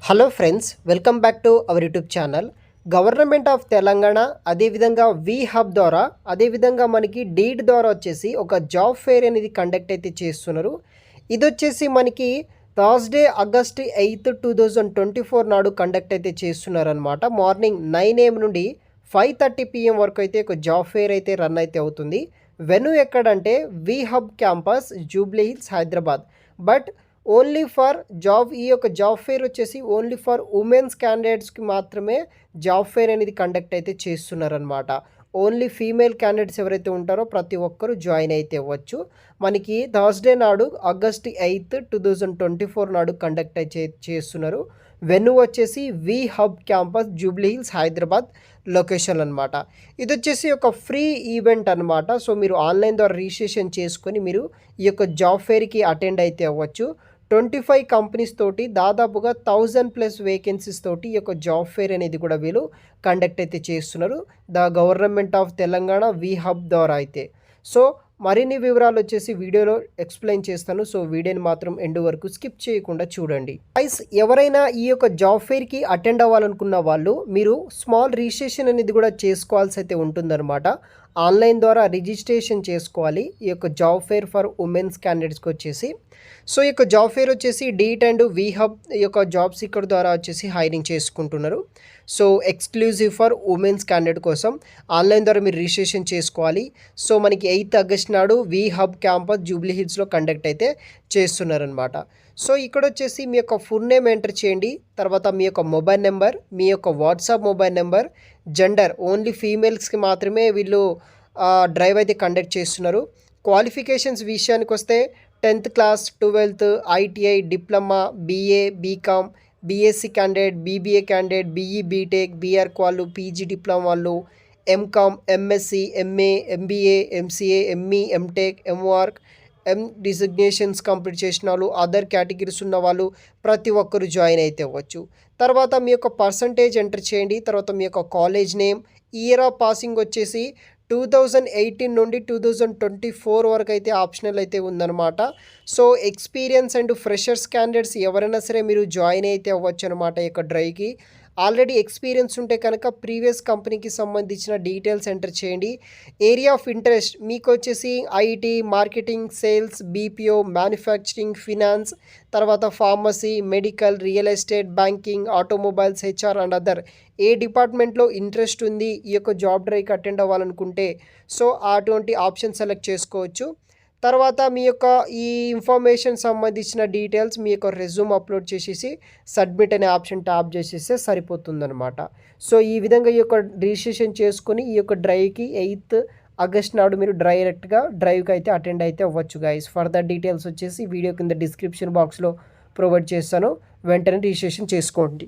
Hello friends, welcome back to our YouTube channel. Government of Telangana అదేవిధంగా వి hub ద్వారా అదేవిధంగా మనకి డీడ్ ద్వారా వచ్చేసి ఒక జాబ్ ఫెయిర్ అనేది కండక్ట్ అయితే చేస్తున్నారు. ఇది వచ్చేసి మనకి థర్స్డే ఆగస్ట్ 8, 2024 నాడు కండక్ట్ అయితే చేస్తున్నారనమాట. మార్నింగ్ 9 AM నుండి 5:30 PM వరకు అయితే ఒక జాబ్ ఫెయిర్ అయితే రన్ అయితే అవుతుంది. వెన్యూ ఎక్కడంటే we hub campus, Jubilee Hills, Hyderabad. But only for job ఈ యొక్క జాబ్ ఫెయిర్ వచ్చేసి ఓన్లీ ఫర్ ఉమెన్స్ క్యాండిడేట్స్కి మాత్రమే జాబ్ ఫెయిర్ అనేది కండక్ట్ అయితే చేస్తున్నారనమాట. ఓన్లీ ఫీమేల్ క్యాండిడేట్స్ ఎవరైతే ఉంటారో ప్రతి ఒక్కరూ జాయిన్ అయితే అవ్వచ్చు. మనకి థర్స్డే నాడు ఆగస్ట్ 8, 2024 నాడు కండక్ట్ అయితే చేస్తున్నారు. వెన్యూ వచ్చేసి we hub campus, Jubilee Hills, Hyderabad location అనమాట. ఇది వచ్చేసి ఒక ఫ్రీ ఈవెంట్ అనమాట. సో మీరు ఆన్లైన్ ద్వారా రిజిస్ట్రేషన్ చేసుకొని మీరు ఈ యొక్క జాబ్ ఫెయిర్కి అటెండ్ అయితే అవ్వచ్చు. 25 కంపెనీస్ తోటి దాదాపుగా 1000+ వేకెన్సీస్ తోటి ఈ యొక్క జాబ్ ఫెయిర్ అనేది కూడా వీళ్ళు కండక్ట్ అయితే చేస్తున్నారు ద గవర్నమెంట్ ఆఫ్ తెలంగాణ వి హబ్ ద్వారా అయితే. సో మరిన్ని వివరాలు వచ్చేసి వీడియోలో ఎక్స్ప్లెయిన్ చేస్తాను. సో వీడియోని మాత్రం ఎండ్ వరకు స్కిప్ చేయకుండా చూడండి. గైస్, ఎవరైనా ఈ యొక్క జాబ్ ఫెయిర్కి అటెండ్ అవ్వాలనుకున్న వాళ్ళు మీరు స్మాల్ రిజిస్ట్రేషన్ అనేది కూడా చేసుకోవాల్సి అయితే ఉంటుందన్నమాట. ఆన్లైన్ ద్వారా రిజిస్ట్రేషన్ చేసుకోవాలి ఈ యొక్క జాబ్ ఫెయిర్ ఫర్ ఉమెన్స్ క్యాండిడేట్స్కి వచ్చేసి. సో ఈ యొక్క జాబ్ ఫెయిర్ వచ్చేసి డీట్ అండ్ వి హబ్ ఈ యొక్క జాబ్ సీకర్ ద్వారా వచ్చేసి హైరింగ్ చేసుకుంటున్నారు. So exclusive for women's candidate కోసం ఆన్లైన్ ద్వారా మీరు రిజిస్ట్రేషన్ చేసుకోవాలి. సో మనకి 8 ఆగస్ట్ నాడు వి హబ్ క్యాంపస్, జూబ్లీ హిల్స్లో కండక్ట్ అయితే చేస్తున్నారనమాట. సో ఇక్కడ వచ్చేసి మీ యొక్క ఫుల్ నేమ్ ఎంటర్ చేయండి. తర్వాత మీ యొక్క మొబైల్ నెంబర్, మీ యొక్క WhatsApp mobile number, gender only ఫీమేల్స్కి మాత్రమే వీళ్ళు డ్రైవ్ అయితే కండక్ట్ చేస్తున్నారు. క్వాలిఫికేషన్స్ విషయానికి వస్తే 10th class, 12th, ITI, diploma, BA, B Com, B Sc candidate, BBA candidate, BE, B Tech, B Arch వాళ్ళు, పీజీ డిప్లొమా వాళ్ళు, M Com, M Sc, MA, MBA, MCA, ME, M Tech, M Arch, designations complete చేసిన వాళ్ళు, అదర్ కేటగిరీస్ ఉన్న వాళ్ళు ప్రతి ఒక్కరు జాయిన్ అయితే అవ్వచ్చు. తర్వాత మీ యొక్క పర్సంటేజ్ ఎంటర్ చేయండి. తర్వాత మీ యొక్క college name, year of passing వచ్చేసి 2018 నుండి 2024 వరకు అయితే ఆప్షనల్ అయితే ఉందన్నమాట. So experience and freshers candidates ఎవరైనా సరే మీరు జాయిన్ అయితే అవ్వచ్చు అనమాట ఈ యొక్క డ్రైవ్కి. ఆల్రెడీ ఎక్స్పీరియన్స్ ఉంటే కనుక ప్రీవియస్ కంపెనీకి సంబంధించిన డీటెయిల్స్ ఎంటర్ చేయండి. ఏరియా ఆఫ్ ఇంట్రెస్ట్ మీకు వచ్చేసి IT, marketing, sales, BPO, manufacturing, finance, తర్వాత pharmacy, medical, real estate, banking, automobiles, HR and other ఏ డిపార్ట్మెంట్లో ఇంట్రెస్ట్ ఉంది ఈ యొక్క జాబ్ డ్రైవ్కి అటెండ్ అవ్వాలనుకుంటే సో అటువంటి ఆప్షన్ సెలెక్ట్ చేసుకోవచ్చు. తర్వాత మీ యొక్క ఈ ఇన్ఫర్మేషన్ సంబంధించిన డీటెయిల్స్ మీ యొక్క రెజ్యూమ్ అప్లోడ్ చేసేసి సబ్మిట్ అనే ఆప్షన్ ట్యాప్ చేసేస్తే సరిపోతుందన్నమాట. సో ఈ విధంగా ఈ యొక్క రిజిస్ట్రేషన్ చేసుకొని ఈ యొక్క డ్రైవ్కి 8th ఆగస్ట్ నాడు మీరు డైరెక్ట్గా డ్రైవ్కి అయితే అటెండ్ అయితే అవ్వచ్చు గైస్. ఫర్దర్ డీటెయిల్స్ వచ్చేసి వీడియో కింద డిస్క్రిప్షన్ బాక్స్లో ప్రొవైడ్ చేస్తాను. వెంటనే రిజిస్ట్రేషన్ చేసుకోండి.